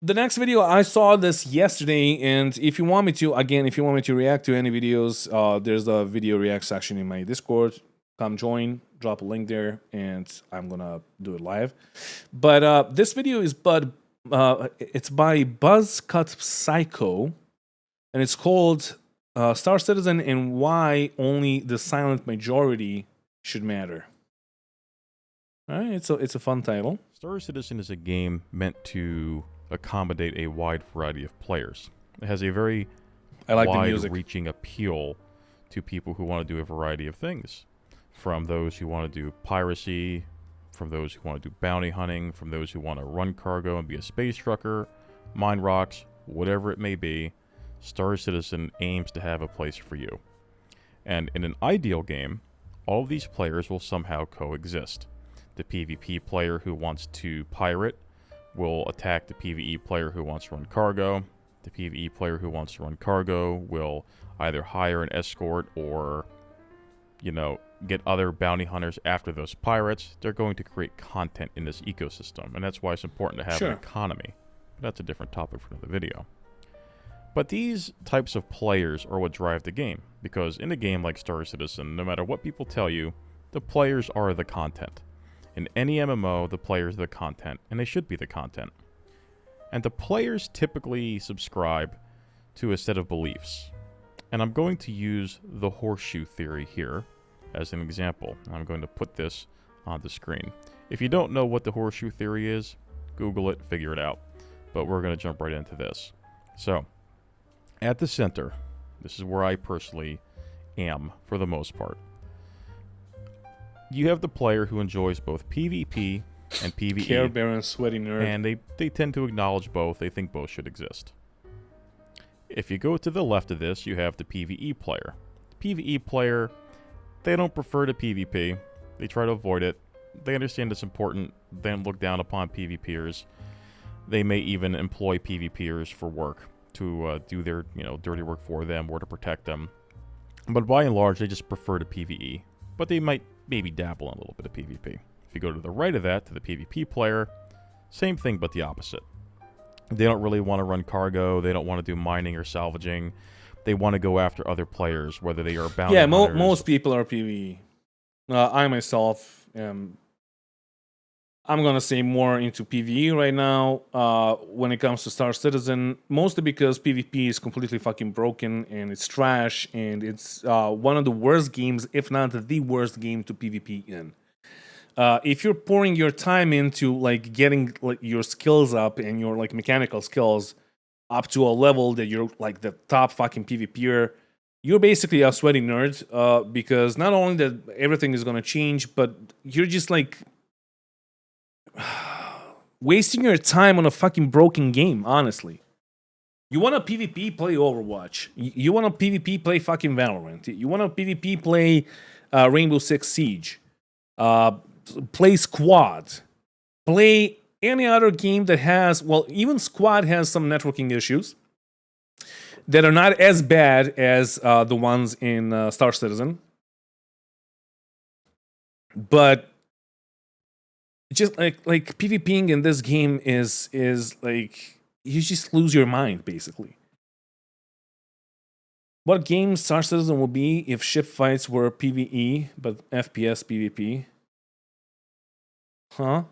The next video, I saw this yesterday, and if you want me to, again, if you want me to react to any videos, there's a video react section in my Discord. Come join, drop a link there, and I'm gonna do it live. But this video is it's by Buzzcut Psycho, and it's called Star Citizen and Why Only the Silent Majority Should Matter. All right, it's a fun title. Star Citizen is a game meant to accommodate a wide variety of players. It has a very wide-reaching appeal to people who want to do a variety of things. From those who want to do piracy, from those who want to do bounty hunting, from those who want to run cargo and be a space trucker, mine rocks, whatever it may be, Star Citizen aims to have a place for you. And in an ideal game, all of these players will somehow coexist. The PvP player who wants to pirate will attack the PvE player who wants to run cargo. The PvE player who wants to run cargo will either hire an escort or, get other bounty hunters after those pirates. They're going to create content in this ecosystem, and that's why it's important to have an economy. That's a different topic for another video. But these types of players are what drive the game, because in a game like Star Citizen, no matter what people tell you, the players are the content. In any MMO, the players are the content, and they should be the content. And the players typically subscribe to a set of beliefs. And I'm going to use the horseshoe theory here as an example. I'm going to put this on the screen. If you don't know what the horseshoe theory is, Google it, figure it out. But we're going to jump right into this. So, at the center, this is where I personally am for the most part. You have the player who enjoys both PvP and PvE. Care Bear and Sweaty Nerd. And they tend to acknowledge both. They think both should exist. If you go to the left of this, you have the PvE player. The PvE player, they don't prefer to PvP. They try to avoid it. They understand it's important. They don't look down upon PvPers. They may even employ PvPers for work to do their dirty work for them or to protect them. But by and large, they just prefer to PvE. But they might maybe dabble in a little bit of PvP. If you go to the right of that, to the PvP player, same thing but the opposite. They don't really want to run cargo, they don't want to do mining or salvaging. They want to go after other players, whether they are bounty hunters. Most people are PvE. I myself am... I'm gonna say more into PvE right now when it comes to Star Citizen, mostly because PvP is completely fucking broken and it's trash, and it's one of the worst games, if not the worst game to PvP in. If you're pouring your time into getting your skills up and your mechanical skills up to a level that you're the top fucking PvPer, you're basically a sweaty nerd because not only that everything is gonna change, but you're just wasting your time on a fucking broken game, honestly. You want a PvP, play Overwatch. You want a PvP, play fucking Valorant. You want a PvP, play Rainbow Six Siege. Play Squad. Play any other game that has... Well, even Squad has some networking issues that are not as bad as the ones in Star Citizen. But just like PvPing in this game is you just lose your mind, basically. What game Star Citizen would be if ship fights were PvE but FPS PvP? Huh?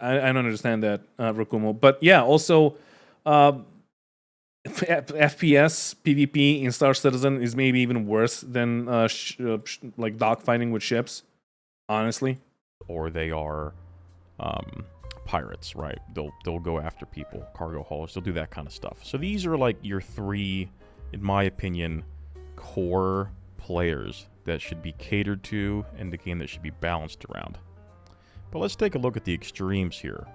I don't understand that, Rakumo. But yeah, also FPS PvP in Star Citizen is maybe even worse than dogfighting with ships. Honestly, or they are pirates, right? They'll go after people, cargo haulers. They'll do that kind of stuff. So these are your three, in my opinion, core players that should be catered to in the game that should be balanced around. But let's take a look at the extremes here.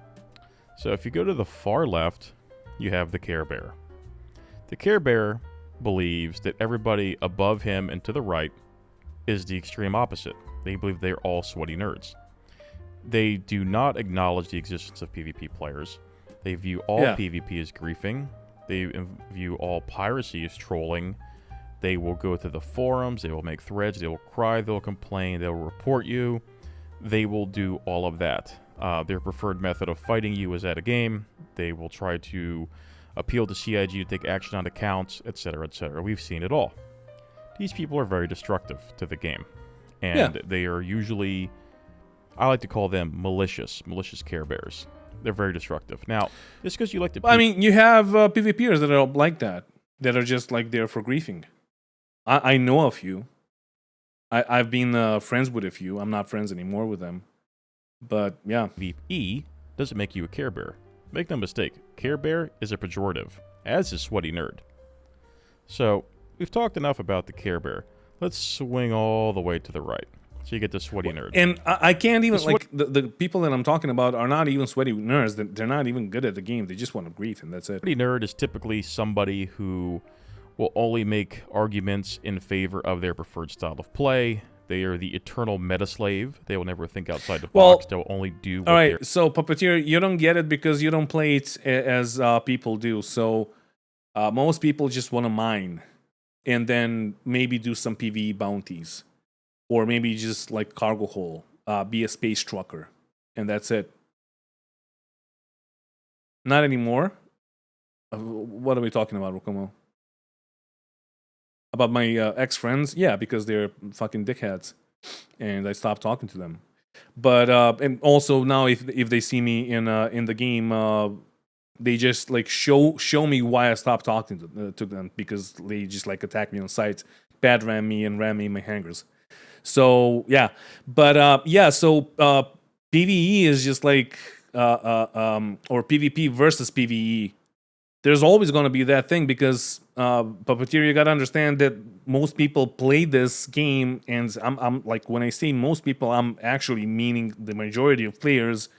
So if you go to the far left, you have the Care Bear. The Care Bear believes that everybody above him and to the right is the extreme opposite. They believe they're all sweaty nerds. They do not acknowledge the existence of PvP players. They view all PvP as griefing. They view all piracy as trolling. They will go to the forums. They will make threads. They will cry. They'll complain. They'll report you. They will do all of that. Their preferred method of fighting you is at a game. They will try to appeal to CIG to take action on accounts, etc., etc. We've seen it all. These people are very destructive to the game. And they are usually, I like to call them malicious Care Bears. They're very destructive. Now, just because you like to... I mean, you have PvPers that are like that are just like there for griefing. I know a few. I've been friends with a few. I'm not friends anymore with them. But, yeah. PvE doesn't make you a Care Bear. Make no mistake, Care Bear is a pejorative, as is Sweaty Nerd. So, we've talked enough about the Care Bear. Let's swing all the way to the right. So you get the Sweaty Nerd. And I can't even, the people that I'm talking about are not even Sweaty Nerds. They're not even good at the game. They just want to grief, and that's it. Sweaty Nerd is typically somebody who will only make arguments in favor of their preferred style of play. They are the eternal meta slave. They will never think outside the box. They'll only do what all right, so Puppeteer, you don't get it because you don't play it as people do. So most people just want to mine and then maybe do some PvE bounties. Or maybe just like cargo hole, be a space trucker. And that's it. Not anymore. What are we talking about, Rokomo? About my ex-friends? Yeah, because they're fucking dickheads. And I stopped talking to them. But, and also now if they see me in the game, they just like show me why I stopped talking to them. Because they just like attack me on sight, bad ram me and ram me in my hangers. So yeah, but so PvE is just like or PvP versus PvE. There's always going to be that thing because Puppeteer, you got to understand that most people play this game, and I'm like, when I say most people, I'm actually meaning the majority of players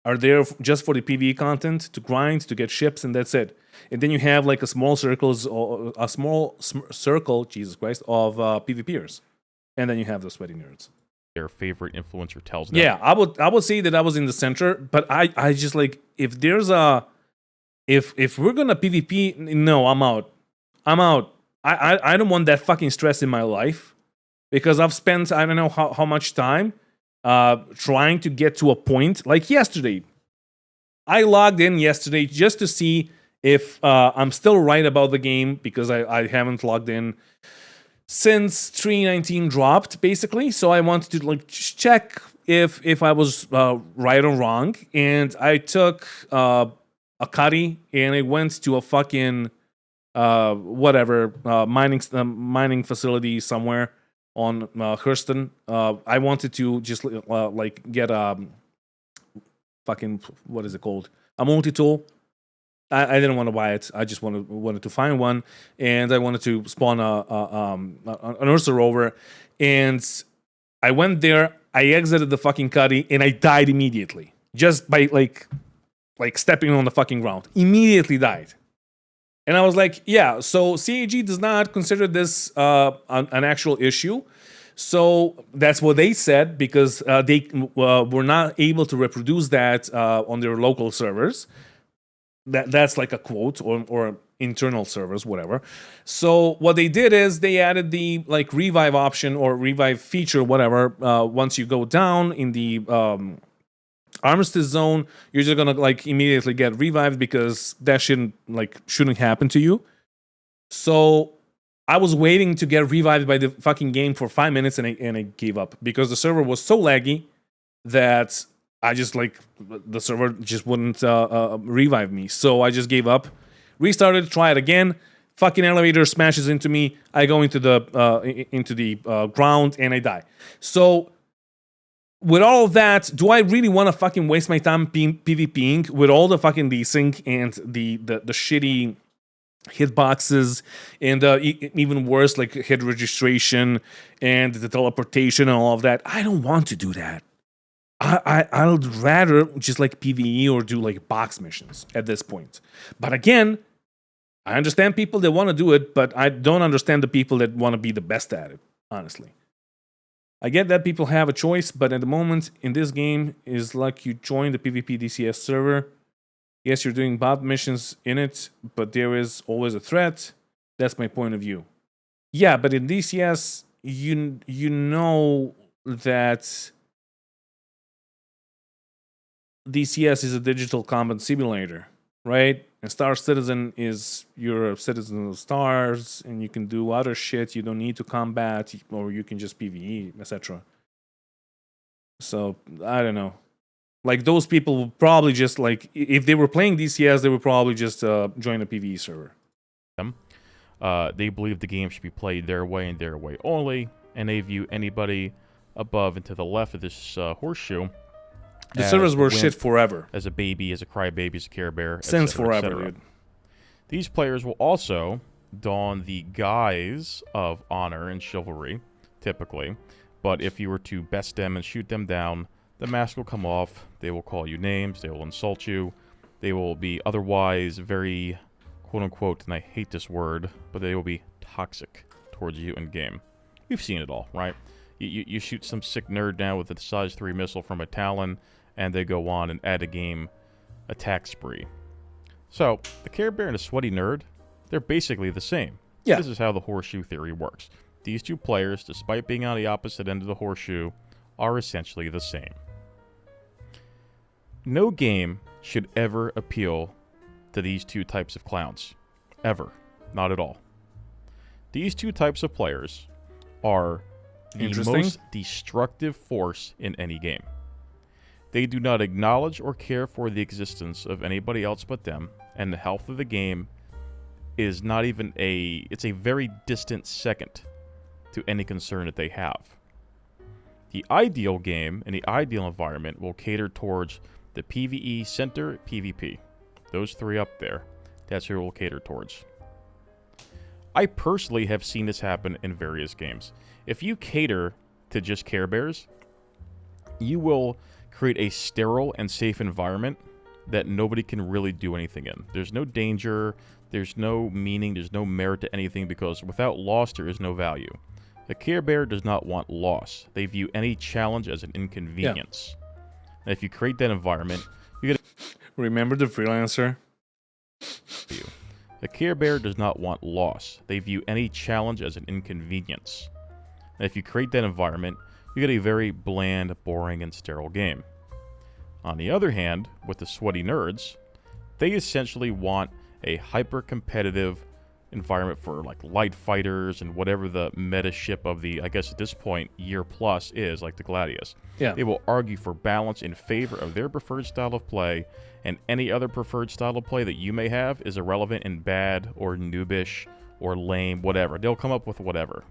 are there just for the PvE content, to grind, to get ships, and that's it. And then you have like a small circle, Jesus Christ, of PvPers. And then you have the Sweaty Nerds. Their favorite influencer tells them. Yeah, I would say that I was in the center, but I just like, if there's a if we're gonna PvP, no, I'm out. I don't want that fucking stress in my life because I've spent I don't know how much time trying to get to a point. Like yesterday, I logged in yesterday just to see if I'm still right about the game because I haven't logged in since 3.19 dropped, basically. So I wanted to like check if I was right or wrong, and I took a cutty and I went to a fucking mining facility somewhere on Hurston. I wanted to just like get a fucking, what is it called? A multi-tool. I didn't want to buy it. I just wanted to find one, and I wanted to spawn an Ursa rover. And I went there. I exited the fucking cuddy, and I died immediately, just by like stepping on the fucking ground. Immediately died. And I was like, yeah. So CIG does not consider this an actual issue. So that's what they said because they were not able to reproduce that on their local servers. That's like a quote or internal servers, whatever. So what they did is they added the like revive option or revive feature, whatever. Once you go down in the armistice zone, you're just gonna like immediately get revived because that shouldn't happen to you. So I was waiting to get revived by the fucking game for 5 minutes and I gave up because the server was so laggy that I just like the server just wouldn't revive me. So I just gave up, restarted, try it again. Fucking elevator smashes into me. I go into the ground and I die. So with all of that, do I really want to fucking waste my time PvPing with all the fucking desync and the shitty hitboxes and even worse, like hit registration and the teleportation and all of that? I don't want to do that. I'd rather just like PvE or do like box missions at this point. But again, I understand people that want to do it, but I don't understand the people that want to be the best at it, honestly. I get that people have a choice, but at the moment in this game is like you join the PvP DCS server. Yes, you're doing bot missions in it, but there is always a threat. That's my point of view. Yeah, but in DCS, you know that DCS is a digital combat simulator, right? And Star Citizen is you're a citizen of stars, and you can do other shit. You don't need to combat, or you can just PvE, etc. So I don't know. Like those people would probably just like if they were playing DCS, they would probably just join a PvE server. They believe the game should be played their way and their way only, and they view anybody above and to the left of this horseshoe. The servers were shit forever. As a baby, as a crybaby, as a Care Bear, since forever, dude. These players will also don the guise of honor and chivalry, typically. But if you were to best them and shoot them down, the mask will come off. They will call you names. They will insult you. They will be otherwise very, quote-unquote, and I hate this word, but they will be toxic towards you in game. We've seen it all, right? You shoot some sick nerd down with a size 3 missile from a Talon, and they go on and add a game attack spree. So, the Care Bear and a sweaty nerd, they're basically the same. Yeah. This is how the horseshoe theory works. These two players, despite being on the opposite end of the horseshoe, are essentially the same. No game should ever appeal to these two types of clowns. Ever. Not at all. These two types of players are the most destructive force in any game. They do not acknowledge or care for the existence of anybody else but them, and the health of the game is not even it's a very distant second to any concern that they have. The ideal game and the ideal environment will cater towards the PvE center, PvP. Those three up there, that's who it will cater towards. I personally have seen this happen in various games. If you cater to just Care Bears, you will create a sterile and safe environment that nobody can really do anything in. There's no danger, there's no meaning, there's no merit to anything, because without loss, there is no value. The Care Bear does not want loss. They view any challenge as an inconvenience. Yeah. And if you create that environment, you get. Remember the freelancer? The Care Bear does not want loss. They view any challenge as an inconvenience. And if you create that environment, you get a very bland, boring, and sterile game. On the other hand, with the sweaty nerds, they essentially want a hyper-competitive environment for like light fighters and whatever the meta ship of the, I guess at this point, year plus is, like the Gladius. Yeah. They will argue for balance in favor of their preferred style of play, and any other preferred style of play that you may have is irrelevant and bad or noobish or lame, whatever. They'll come up with whatever.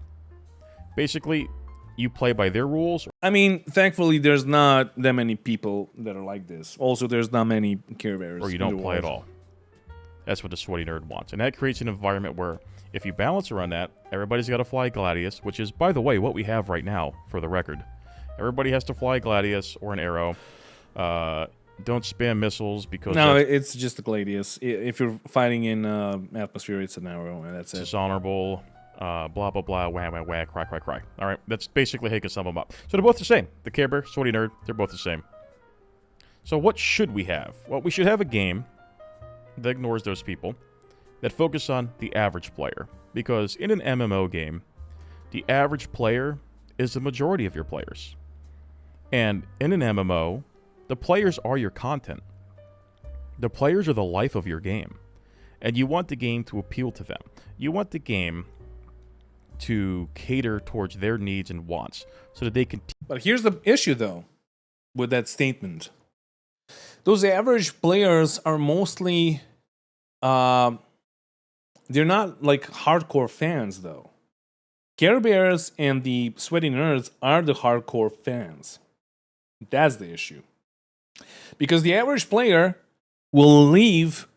Basically, you play by their rules. I mean, thankfully, there's not that many people that are like this. Also, there's not many Care Bears. Or you don't play at all. That's what the sweaty nerd wants. And that creates an environment where, if you balance around that, everybody's got to fly Gladius, which is, by the way, what we have right now, for the record. Everybody has to fly Gladius or an arrow. Don't spam missiles because... No, it's just a Gladius. If you're fighting in atmosphere, it's an arrow, and that's it. It's dishonorable, blah, blah, blah, wah, wah, wah, cry, cry, cry. All right, that's basically how you can sum them up. So they're both the same. The Care Bear, sweaty nerd, they're both the same. So what should we have? Well, we should have a game that ignores those people, that focus on the average player. Because in an MMO game, the average player is the majority of your players. And in an MMO, the players are your content. The players are the life of your game. And you want the game to appeal to them. You want the game to cater towards their needs and wants so that they can... But here's the issue, though, with that statement. Those average players are mostly... they're not like hardcore fans, though. Care Bears and the sweaty nerds are the hardcore fans. That's the issue. Because the average player will leave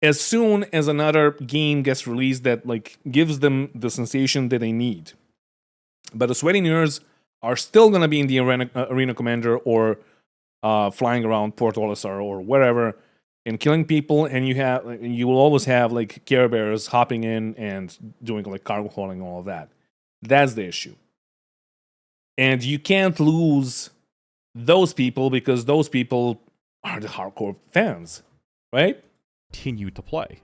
as soon as another game gets released that like gives them the sensation that they need. But the sweaty nerds are still going to be in the arena commander or flying around Port Olisar or wherever and killing people, and you will always have like Care Bears hopping in and doing like cargo hauling and all of that. That's the issue. And you can't lose those people because those people are the hardcore fans, right? Continue to play.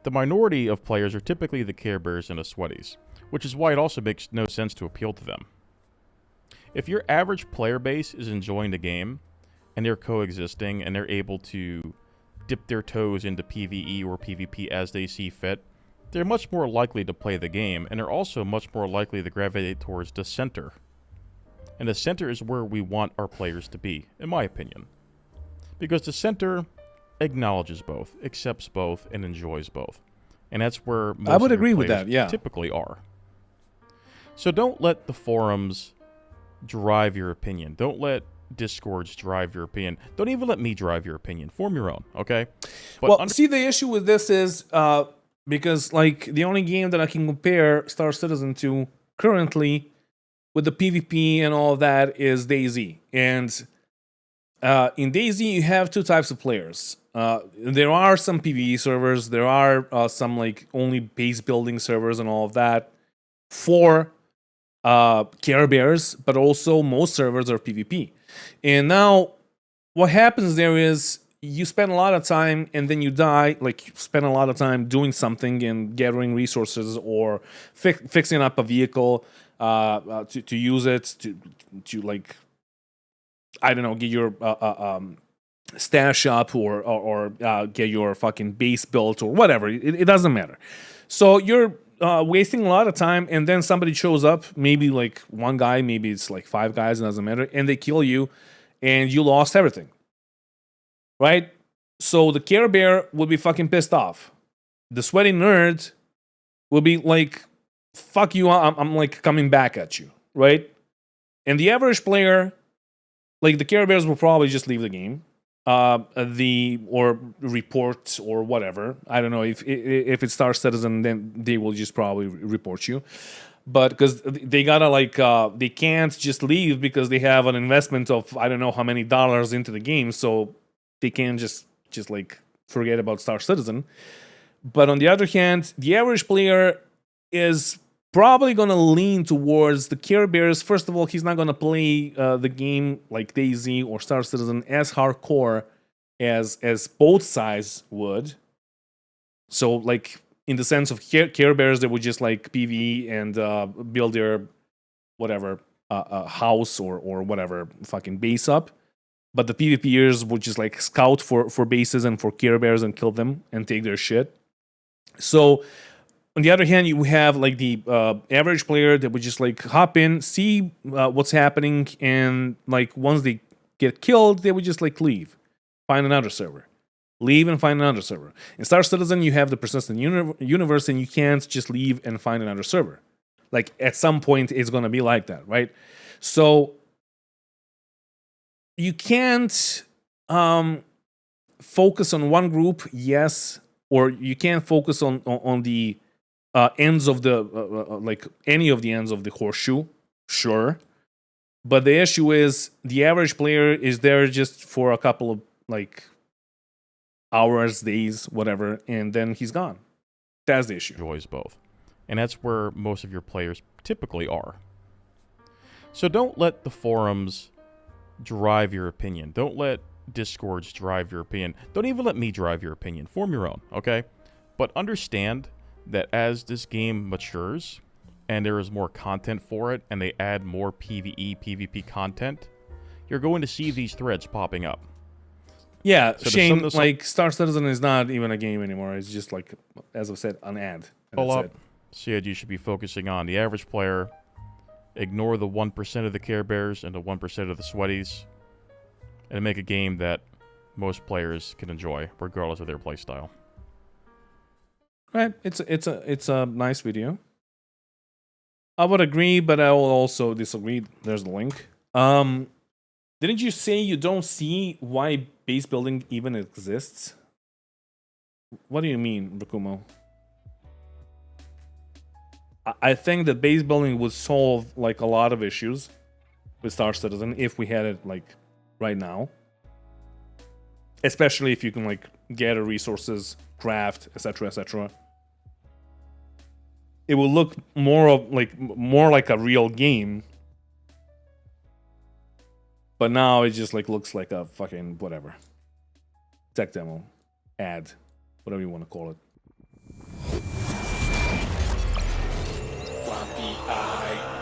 The minority of players are typically the Care Bears and the sweaties, which is why it also makes no sense to appeal to them. If your average player base is enjoying the game, and they're coexisting, and they're able to dip their toes into PvE or PvP as they see fit, they're much more likely to play the game, and they're also much more likely to gravitate towards the center. And the center is where we want our players to be, in my opinion. Because the center acknowledges both, accepts both, and enjoys both. And that's where most I would of your agree with players that, yeah. typically are. So don't let the forums drive your opinion. Don't let Discords drive your opinion. Don't even let me drive your opinion. Form your own, okay? But well, see, the issue with this is because, like, the only game that I can compare Star Citizen to currently with the PvP and all of that is DayZ. And in DayZ, you have two types of players. There are some PvE servers. There are some, like, only base building servers and all of that for Care Bears, but also most servers are PvP. And now what happens there is you spend a lot of time and then you die, like you spend a lot of time doing something and gathering resources or fixing up a vehicle to use it to like, I don't know, get your stash up or get your fucking base built or whatever. It doesn't matter. So you're wasting a lot of time, and then somebody shows up, maybe like one guy, maybe it's like 5 guys, it doesn't matter, and they kill you, and you lost everything. Right? So the Care Bear will be fucking pissed off. The sweaty nerd will be like, fuck you, I'm like coming back at you. Right? And the average player, like the Care Bears will probably just leave the game. Or report or whatever. I don't know if it's Star Citizen, then they will just probably report you. But because they gotta like they can't just leave because they have an investment of I don't know how many dollars into the game, so they can't just like forget about Star Citizen. But on the other hand, the average player is probably gonna lean towards the Care Bears. First of all, he's not gonna play the game like DayZ or Star Citizen as hardcore as both sides would. So, like in the sense of Care Bears, they would just like PvE and build their whatever house or whatever fucking base up. But the PvPers would just like scout for bases and for Care Bears and kill them and take their shit. So on the other hand, you have like the average player that would just like hop in, see what's happening, and like once they get killed, they would just like leave, find another server, leave and find another server. In Star Citizen, you have the persistent universe, and you can't just leave and find another server. Like at some point, it's gonna be like that, right? So you can't focus on one group, yes, or you can't focus on the ends of the like any of the ends of the horseshoe, sure, but the issue is the average player is there just for a couple of like hours, days, whatever, and then he's gone. That's the issue. Enjoys both, and that's where most of your players typically are. So don't let the forums drive your opinion. Don't let Discords drive your opinion. Don't even let me drive your opinion. Form your own, okay? But understand that as this game matures and there is more content for it and they add more PvE, PvP content, you're going to see these threads popping up. Yeah, so Shane, like Star Citizen is not even a game anymore. It's just like, as I've said, an ad. Pull up. CIG should be focusing on the average player. Ignore the 1% of the Care Bears and the 1% of the Sweaties, and make a game that most players can enjoy, regardless of their playstyle. Right, it's a nice video. I would agree, but I will also disagree. There's the link. Didn't you say you don't see why base building even exists? What do you mean, Bakumo? I think that base building would solve like a lot of issues with Star Citizen if we had it like right now. Especially if you can like gather resources, craft, etc., etc. It will look more like a real game. But now it just like looks like a fucking whatever. Tech demo, ad, whatever you want to call it. Floppy eye.